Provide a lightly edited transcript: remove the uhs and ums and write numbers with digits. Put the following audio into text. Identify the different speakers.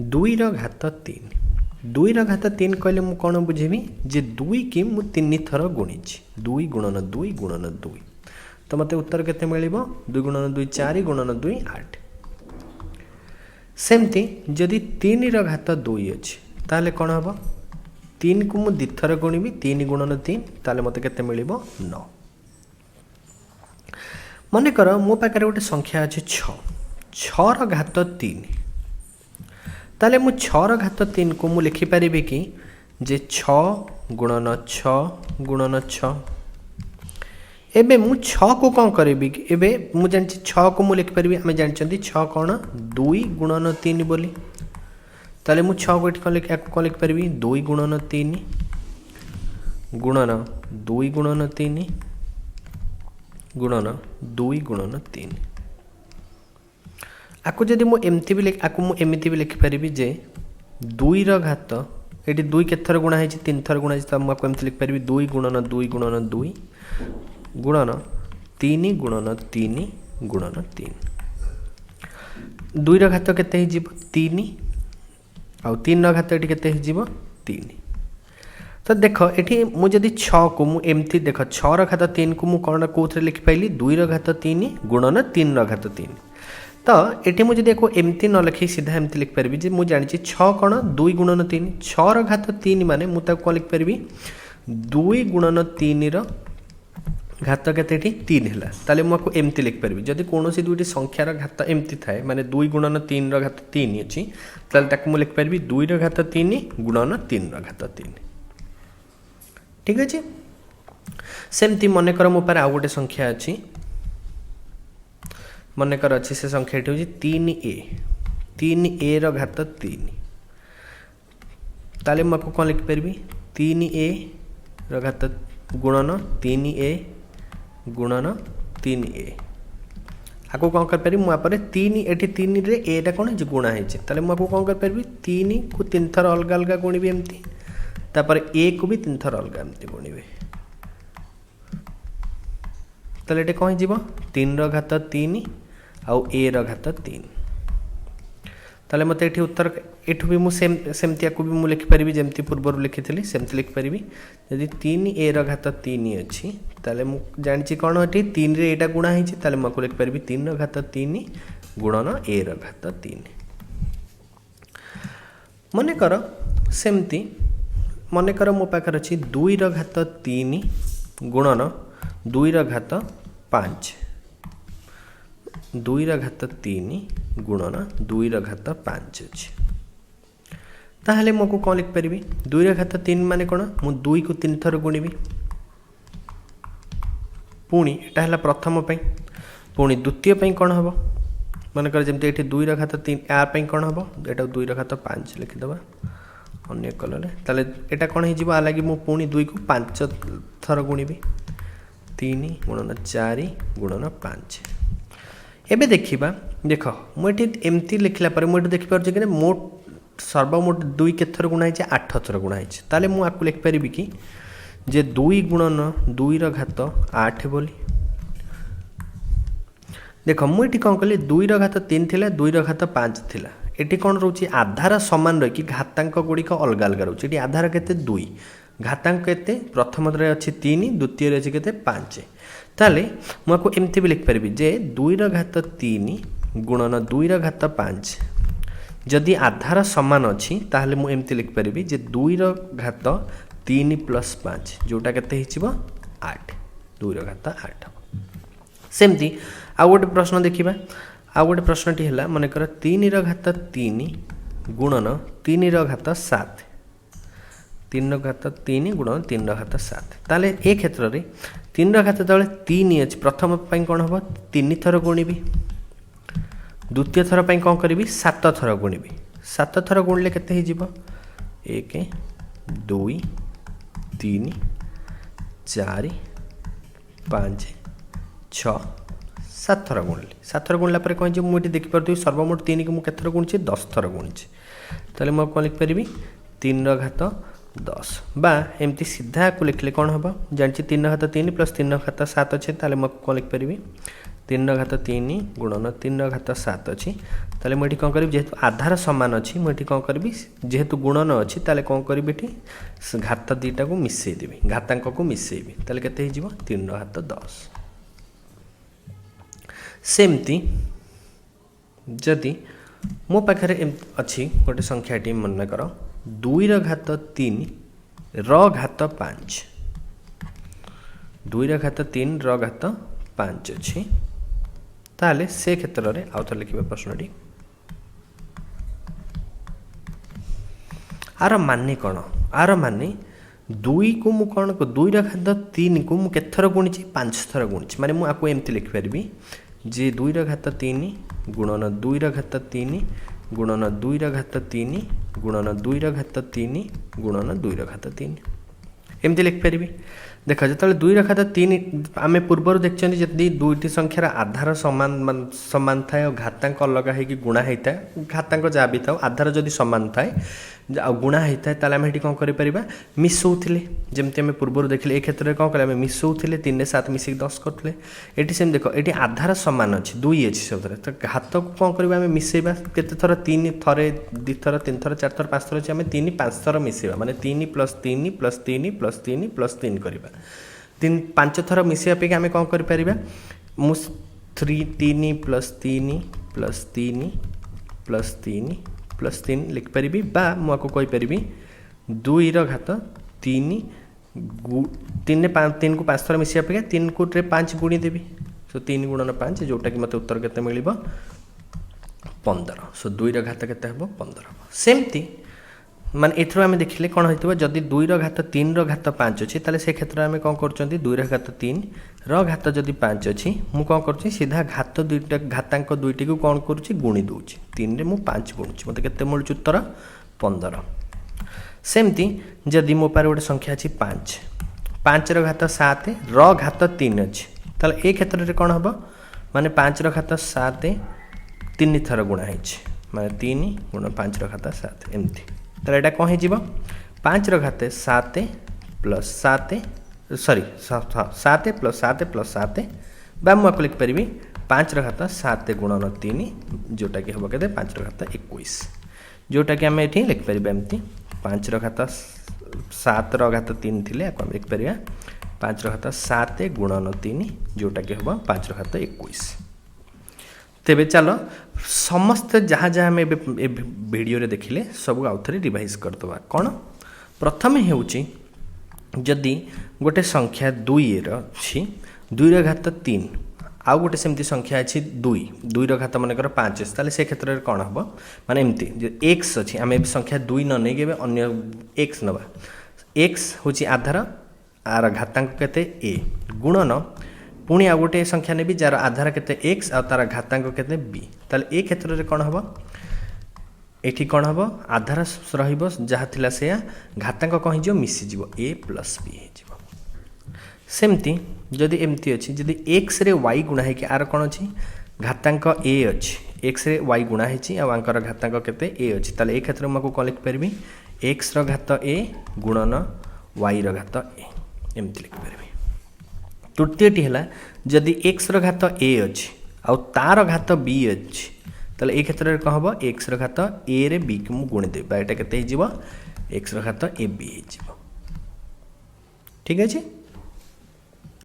Speaker 1: दुई घात 3 दुई घात 3 कहले मु कौन बुझेबी जे दुई की मु 3 थर गुणी 2 गुणन 2 गुणन 2 तो मते उत्तर केते मिलिबो 2 गुणन 2 4 गुणन 2 8 सेमती जदि 3 घात 2 अछि ताले कौन हबो 3 को मु दिथर गुणिबी 3 गुणन 3 ताले मते केते मिलिबो 9 मन कर मो पाखरे गोटे संख्या अछि 6 6 घात 3 ताले मु 6 घात 3 को मु लिखि परिबे कि जे 6 गुणन 6 गुणन 6 एबे मु 6 को कौन करेबी कि एबे मु जानछि 6 को मु लिखि परिबे हमें जानछंती 6 कोन 2 गुणन 3 बोली ताले मु 6 को एठी कोन लिखि परिबी 2 गुणन 3 गुणन 2 गुणन 3 गुणन 2 गुणन 3 आकु जदि मु एमती भी आकु मु एमिति भी लिखि परिबी जे 2 घात एटी 2 केत थर गुणा हेछि 3 थर गुणा हेछि त मु आकु एमती लिखि परिबी 2 गुणन 2 गुणन 2 गुणन 3 गुणन 3 गुणन 3 2 घात केते हि जिवो 3 आ 3 घात एटी केते हि जिवो 3 तो देख एठी मु जदि 6 को मु एमती देख 6 घात 3 को मु कोन कोथरे लिखि पाइली 2 घात 3 गुणन 3 घात 3 तो ये मुझे देखो एमती न लिखी सीधा एमती लिख पारि जे मुझे जानी 6 कौन 2 गुणन 3 6 घात 3 माने मुझे कौन लिख पारि 2 गुणन 3 घात केते 3 है ताले मुझे एमती लिख पारि जदि कौन दुईटी संख्यार घात एमती थाए माने 2 गुणन 3 घात 3 अच्छी ताले मुझे लिख पारि 2 घात 3 गुणन 3 घात 3 ठीक अच्छे सेमती मन कर मो पारे आउ गोटे संख्या अच्छी मन कर अच्छी से संख्या हूँ 3a घात 3 ताले मुझे कौन लिखिपारि 3a घात गुणन 3a गुणन 3a आपको कौन कर मुझे 3 एटी 3 रे एटा कौन है गुणा है मुझे कौन कर 3 को 3 थर अलग अलग गुणिबे एमती तापर a को भी 3 थर अलग एमती गुणिबे ताले एटे कौन जीवो 3 घात 3 आउ a घात 3 ताले मते एठी उत्तर एठु भी मु सेमती को भी मु लिखि परिबी जेमती पूर्व लिखिथिली सेमती लिखि परिबी यदि 3a घात 3 अछि ताले मु जानछि कोन एठी 3 रे एटा गुणा हिछि ताले मु को लिखि परिबी 3 घात 3 गुणन a घात 3 मने कर सेमती मने कर मो पाखर अछि 2 घात 3 गुणन 2 घात 5 2 घात 3 गुणन 2 घात 5 अच्छे ताहले मो को कौन लिख पारि 2 घात 3 माने कौन मु 2 को 3 थर गुणिबी पुणी एटा हला प्रथम पई पुणी द्वितीय पई कौन हबो मन कर जेमते एठी 2 घात 3 आ पई कौन हबो एटा 2 घात 5 लिखि दबा अन्य कलर ताले एटा कौन हे जिवो आ लागि मु पुणी 2 को 5 थर गुणिबी 3 गुणन 4 गुणन 5 एबे देखिबा देख मुझे एमती लिखला पर मुझे देखि पार कि मोट सर्वमोट 2 के थर गुणा है 8 थर गुणा है ताले मु आपको लिख पारि कि जे 2 गुणन 2 घात 8 बोली देख मुझे कौन कली 2 घात 3 थिला 2 घात 5 थिला एटी कौन रोची आधार समान रही घातांक गुड़िक अलग अलग रोचे ये आधार केते 2 घातांक केते प्रथम अच्छी 3 द्वितीय अच्छी केते 5 ताले मुझे एमती भी लिख पारि जे 2 घात 3 गुणन 2 घात 5 जदि आधार समान अच्छी ताहले मु एमती लिख पारि जे 2 घात 3 प्लस 5 जोटा केते हिचिबो 8 2 घात 8 सेमती आ गोटे प्रश्न देखिबा आ गोटे प्रश्नटी है मन कर 3 घात 3 गुणन 3 घात 7 3 घात 3 गुणन 3 घात 7 ताले ए क्षेत्र रे 3 घात तले 3 अछि प्रथम पई कोन हबो 3 थर गुणिबी द्वितीय थर पई कोन करबी 7 थर गुणिबी 7 थर गुणले केते हि जिवो 1 2 3 4 5 6 7 थर गुणली 7 थर गुणला पर कौन मुझे देखिपी सर्वमोट 3 को मुझे थर गुणी 10 थर गुणी ताले मुझे कौन लिखिपारि 3 घात 10 बा एमती सीधा को लिखले कौन हम जानी 3 घात 3 प्लस 3 घात 7 अच्छे ताले मुझे कौन लिखिपारि 3 घात 3 गुणन 3 घात 7 अच्छी ताले मुझे कौन करी जेहेतु आधार सामान अच्छी मुझे कौन करी जेहेतु गुणन अच्छी ताले कौन करी घात दुईटा को मिसेदेवी घातांक को मिसेबी ताले केते 3 घात 10 सेमती जदि मो पाखे अच्छी गोटे संख्याटी मन कर 2 घात 3 घात 5 2 घात 3 घात 5 अच्छी ताले से क्षेत्र में आउ थे लिखा प्रश्नटी आर माने कौन आर माने 2 को मु कौन 2 घात 3 को मुझे थर गुणी 5 थर गुणी माने मुझे एमती लिखिपारि जे 2 घात 3 गुणन 2 घात 3 गुणन 2 घात 3 गुणन 2 घात 3 गुणन 2 घात 3 एमती लिखिपारि देख जो 2 घात 3 आम पूर्वर देखते जदि दुईटी संख्यार आधार सामान सामान थाए और घातांक अलग हो गुणा होता है घातांक जहाँ भी था आधार जदि सामान थाए गुणा होता है ताले आम ये कौन कर मिसौले जमती आम पूर्वर देखले एक क्षेत्र में कौन करें मिसौले 3 7 मिसिक 10 करते ये सेम देख ये आधार सामान अच्छी 2 अच्छी सब तो घात को कौन कर मिसेबा केते थर 3 थे 2 थर 3 थर 4 थर 5 थर अच्छे आम 3 5 थर मिसेबा माने 3 + 3 + 3 + 3 + 3 करवा 5 थर मिसेबा आम कौन कर 3 + 3 + 3 + 3 + 3 लिखिपारि बा मुझे कहीपरि 2 घात 3 3 को 5 थर मिसा अपेक्षा 3 को 5 गुणी देवी सो 3 गुणन 5 जोटा कि मत उत्तर केते मिल 15 सो 2 घात केते हम 15 सेमती माने एथरो आम देखिले कौन होइतबो जदि 2 घात 3 घात 5 अच्छी ताले से क्षेत्र में कौन कर 2 घात 3 घात जदि 5 अच्छी मु कौन कर सीधा घात दुईटा घातांक दुईटी को कौन करुच्ची गुणी दूची 3 रे मु 5 गुणुची मत केते मिलुच उत्तर 15 सेमती जदि मो पारे गोटे संख्या अच्छी 5 5 घात 7 घात 3 अच्छी ताले ए क्षेत्र में कौन हम माने 5 घात 7 3 थर गुणा होइछि माने 3 गुण 5 घात 7 एमती ताले एटा कौन हो 5 घात 7 + 7 सॉरी 7 + 7 + 7 बा मुझे लिखिपारि 5 घात 7 गुणन 3 जोटा कि हम कहते 5 घात 21 जोटा कि आम ये लिखिपार एमती 5 घात 7 घात 3 थी आम लिखिपार 5 घात 7 गुणन 3 जोटा कि हम 5 घात 21 तेबे चलो समस्त जहाँ जहाँ आम वीडियो रे देखिले सब आउ थे रिवाइज करदे कौन प्रथम होउची जदि गोटे संख्या 2 अच्छी 2 घात 3 आउ गोटे सेमती संख्या अच्छी 2 घात मनकर 5 ताले से क्षेत्र में कौन हम माने एमती एक्स अच्छी आम संख्या 2 न नहीं अन्य एक्स नवा एक्स हूँ आधार आर घातांक केते ए गुणन पुणी आ गोटे संख्या नेबी जार आधार केते एक्स आ तार घातांक केते बी ताले ए क्षेत्र में कौन हम एठी कौन हम आधार रहिबो जहाँ थिला से घातांक कौन हो मिसीज ए प्लस बी हो सेमती जदि एमती अच्छी जदि एक्स रे वाई गुणा है कि आर कौन अच्छी घातांक ए अच्छी एक्स रे वाई गुणा है आंकर घातांक केते ए अच्छी ताले ए क्षेत्र में कौन लिखिपारि एक्स घात ए गुणन वाई घात ए एमती लिखिपारि तृतीयटी है जदि एक्स घात ए अच्छी आ तार घात बी अच्छी ताले ए क्षेत्र में कौन हम एक्स घात ए रे बी को मुझे गुणीदेवी यहाँ के एक्स घात ए बी हो ठीक है।